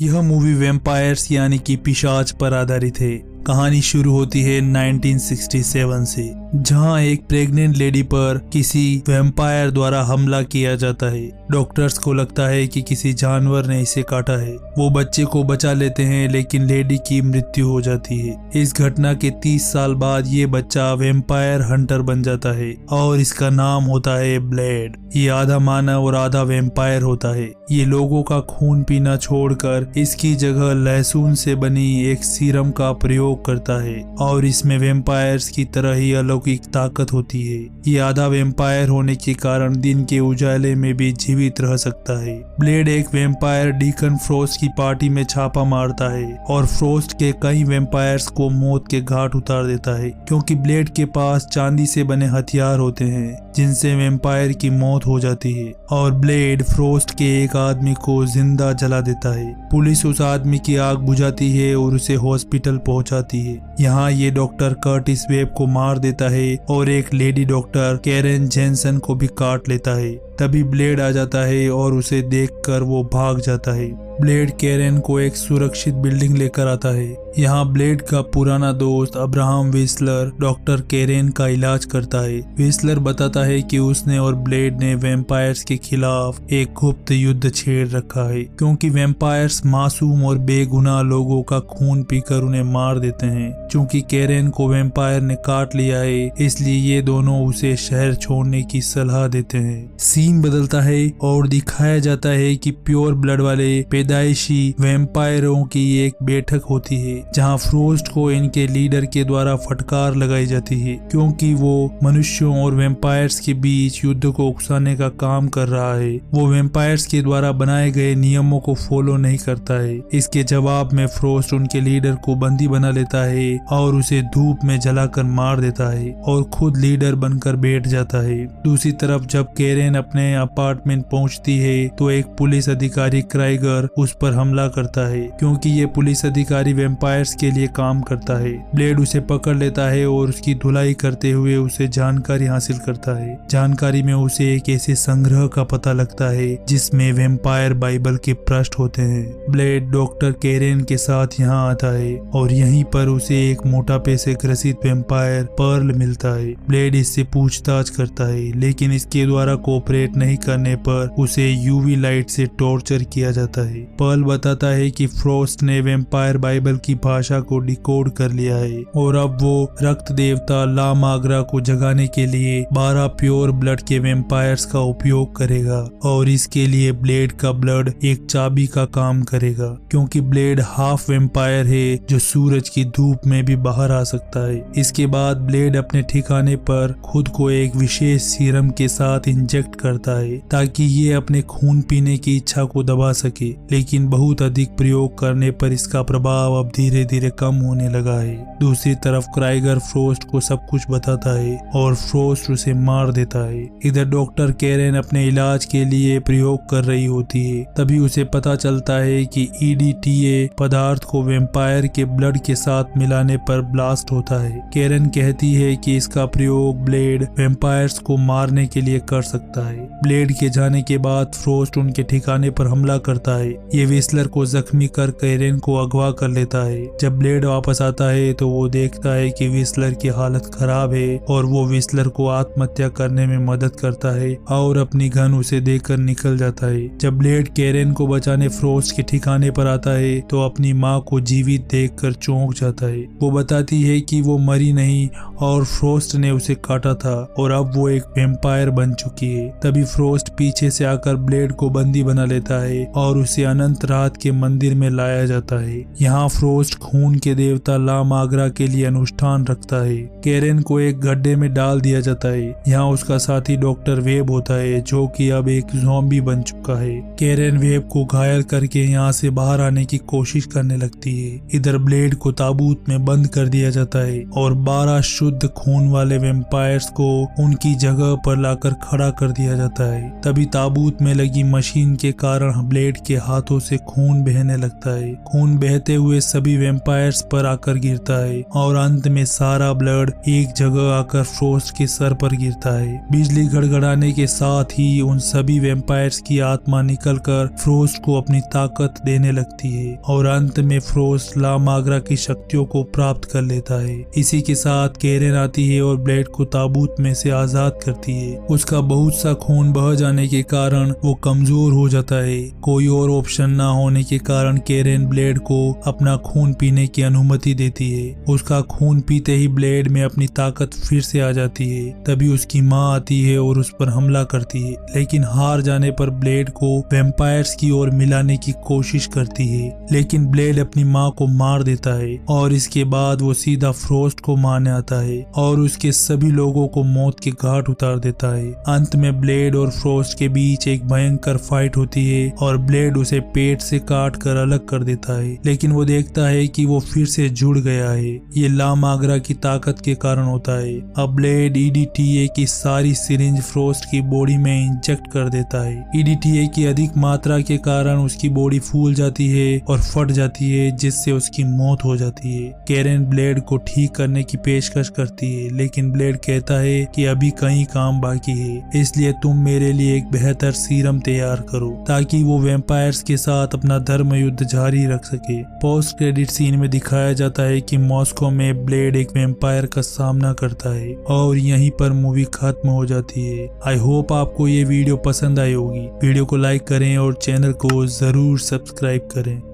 यह movie vampires यानी कि पिशाच पर आधारित है। कहानी शुरू होती है 1967 से, जहां एक प्रेग्नेंट लेडी पर किसी वैम्पायर द्वारा हमला किया जाता है। डॉक्टर्स को लगता है कि किसी जानवर ने इसे काटा है। वो बच्चे को बचा लेते हैं, लेकिन लेडी की मृत्यु हो जाती है। इस घटना के 30 साल बाद ये बच्चा वैम्पायर हंटर बन जाता है और इसका नाम होता है ब्लेड। ये आधा मानव और आधा वैम्पायर होता है। ये लोगों का खून पीना छोड़कर इसकी जगह लहसुन से बनी एक सीरम का प्रयोग करता है और इसमें वैम्पायर्स की तरह ही अलौकिक ताकत होती है। ये आधा वैम्पायर होने के कारण दिन के उजाले में भी जीवित रह सकता है। ब्लेड एक वैम्पायर डीकन फ्रोस्ट की पार्टी में छापा मारता है और फ्रोस्ट के कई वैम्पायर्स को मौत के घाट उतार देता है, क्योंकि ब्लेड के पास चांदी से बने हथियार होते हैं जिनसे वैम्पायर की मौत हो जाती है। और ब्लेड फ्रोस्ट के एक आदमी को जिंदा जला देता है। पुलिस उस आदमी की आग बुझाती है और उसे हॉस्पिटल पहुंचाती है। यहाँ ये डॉक्टर कर्टिस वेब को मार देता है और एक लेडी डॉक्टर कैरेन जेनसन को भी काट लेता है। तभी ब्लेड आ जाता है और उसे देखकर वो भाग जाता है। ब्लेड कैरेन को एक सुरक्षित बिल्डिंग लेकर आता है। यहाँ ब्लेड का पुराना दोस्त अब्राहम विस्लर डॉक्टर कैरेन का इलाज करता है। विस्लर बताता है कि उसने और ब्लेड ने वैम्पायर्स के खिलाफ एक गुप्त युद्ध छेड़ रखा है, क्योंकि वैम्पायर्स मासूम और बेगुनाह लोगों का खून पीकर उन्हें मार देते हैं। क्योंकि कैरेन को वैम्पायर ने काट लिया है, इसलिए ये दोनों उसे शहर छोड़ने की सलाह देते हैं। सीन बदलता है और दिखाया जाता है कि प्योर ब्लड वाले पैदाइशी वैम्पायरों की एक बैठक होती है, जहां फ्रोस्ट को इनके लीडर के द्वारा फटकार लगाई जाती है, क्योंकि वो मनुष्यों और वैम्पायर्स के बीच युद्ध को उकसाने का काम कर रहा है। वो वैम्पायर्स के द्वारा बनाए गए नियमों को फॉलो नहीं करता है। इसके जवाब में फ्रोस्ट उनके लीडर को बंदी बना लेता है और उसे धूप में जलाकर मार देता है और खुद लीडर बनकर बैठ जाता है। दूसरी तरफ जब कैरेन अपने अपार्टमेंट पहुंचती है तो एक पुलिस अधिकारी क्राइगर उस पर हमला करता है, क्योंकि ये पुलिस अधिकारी वैम्पायर्स के लिए काम करता है। ब्लेड उसे पकड़ लेता है और उसकी धुलाई करते हुए उसे जानकारी हासिल करता है। जानकारी में उसे एक ऐसे संग्रह का पता लगता है जिसमें वैम्पायर बाइबल के पृष्ठ होते हैं। ब्लेड डॉक्टर कैरेन के साथ यहाँ आता है और यहीं पर उसे एक मोटापे से ग्रसित वैम्पायर पर्ल मिलता है। ब्लेड इससे पूछताछ करता है, लेकिन इसके द्वारा कोऑपरेट नहीं करने पर उसे यूवी लाइट से टॉर्चर किया जाता है। पर्ल बताता है कि फ्रोस्ट ने वैम्पायर बाइबल की भाषा को डिकोड कर लिया है और अब वो रक्त देवता ला माग्रा को जगाने के लिए 12 प्योर ब्लड के वैम्पायर्स का उपयोग करेगा और इसके लिए ब्लेड का ब्लड एक चाबी का काम करेगा, क्योंकि ब्लेड हाफ वैम्पायर है जो सूरज की धूप में भी बाहर आ सकता है। इसके बाद ब्लेड अपने ठिकाने पर खुद को एक विशेष सीरम के साथ इंजेक्ट करता है ताकि ये अपने खून पीने की इच्छा को दबा सके, लेकिन बहुत अधिक प्रयोग करने पर इसका प्रभाव अब धीरे धीरे कम होने लगा है। दूसरी तरफ क्राइगर फ्रोस्ट को सब कुछ बताता है और फ्रोस्ट उसे मार देता है। इधर डॉक्टर कैरेन अपने इलाज के लिए प्रयोग कर रही होती है। तभी उसे पता चलता है कि EDTA पदार्थ को वैम्पायर के ब्लड के साथ मिलाने पर ब्लास्ट होता है। कैरेन कहती है कि इसका प्रयोग ब्लेड वैम्पायर्स को मारने के लिए कर सकता है। ब्लेड के जाने के बाद फ्रोस्ट उनके ठिकाने पर हमला करता है। ये विस्लर को जख्मी कर कैरेन को अगवा कर लेता है। जब ब्लेड वापस आता है तो वो देखता है कि विस्लर की हालत खराब है और वो विस्लर को आत्महत्या करने में मदद करता है और अपनी गन उसे देकर निकल जाता है। जब ब्लेड कैरेन को बचाने फ्रोस्ट के ठिकाने पर आता है तो अपनी माँ को जीवित देखकर चौंक जाता है। वो बताती है कि वो मरी नहीं और फ्रोस्ट ने उसे काटा था और अब वो एक वैम्पायर बन चुकी है। तभी फ्रोस्ट पीछे से आकर ब्लेड को बंदी बना लेता है और उसे अनंत रात के मंदिर में लाया जाता है। यहाँ फ्रोस्ट खून के देवता ला माग्रा के लिए अनुष्ठान रखता है। कैरेन को एक गड्ढे में डाल दिया जाता है। यहाँ उसका साथी डॉक्टर वेब होता है, जो कि अब एक ज़ॉम्बी बन चुका है। कैरेन वेब को घायल करके यहाँ से बाहर आने की कोशिश करने लगती है। इधर ब्लेड को ताबूत में बंद कर दिया जाता है और 12 शुद्ध खून वाले वैम्पायर्स को उनकी जगह पर लाकर खड़ा कर दिया जाता है। तभी ताबूत में लगी मशीन के कारण ब्लेड के हाथ हाथों से खून बहने लगता है। खून बहते हुए सभी वेम्पायर्स पर आकर गिरता है और अंत में सारा ब्लड एक जगह आकर फ्रोस्ट के सर पर गिरता है। बिजली गड़गड़ाने के साथ ही उन सभी वेम्पायर्स की आत्मा निकलकर फ्रोस्ट को अपनी ताकत देने लगती है और अंत में फ्रोस्ट ला माग्रा की शक्तियों को प्राप्त कर लेता है। इसी के साथ केरेन आती है और ब्लेड को ताबूत में से आजाद करती है। उसका बहुत सा खून बह जाने के कारण वो कमजोर हो जाता है। कोई और ऑप्शन ना होने के कारण केरेन ब्लेड को अपना खून पीने की अनुमति देती है। उसका खून पीते ही ब्लेड में अपनी ताकत फिर से आ जाती है। तभी उसकी माँ आती है और उस पर हमला करती है, लेकिन हार जाने पर ब्लेड को वेम्पायर्स की ओर मिलाने की कोशिश करती है, लेकिन ब्लेड अपनी माँ को मार देता है और इसके बाद वो सीधा फ्रोस्ट को मारने आता है और उसके सभी लोगों को मौत के घाट उतार देता है। अंत में ब्लेड और फ्रोस्ट के बीच एक भयंकर फाइट होती है और ब्लेड उसे पेट से काट कर अलग कर देता है, लेकिन वो देखता है कि वो फिर से जुड़ गया है। ये ला माग्रा की ताकत के कारण होता है। अब ब्लेड EDTA की सारी सिरिंज फ्रोस्ट की बॉडी में इंजेक्ट कर देता है। EDTA की अधिक मात्रा के कारण उसकी बॉडी फूल जाती है और फट जाती है, जिससे उसकी मौत हो जाती है। केरेन ब्लेड को ठीक करने की पेशकश करती है, लेकिन ब्लेड कहता है कि अभी कई काम बाकी है, इसलिए तुम मेरे लिए एक बेहतर सीरम तैयार करो ताकि वो वेम्पायर्स के साथ अपना धर्म युद्ध जारी रख सके। पोस्ट क्रेडिट सीन में दिखाया जाता है कि मॉस्को में ब्लेड एक वेम्पायर का सामना करता है और यहीं पर मूवी खत्म हो जाती है। आई होप आपको ये वीडियो पसंद आई होगी। वीडियो को लाइक करें और चैनल को जरूर सब्सक्राइब करें।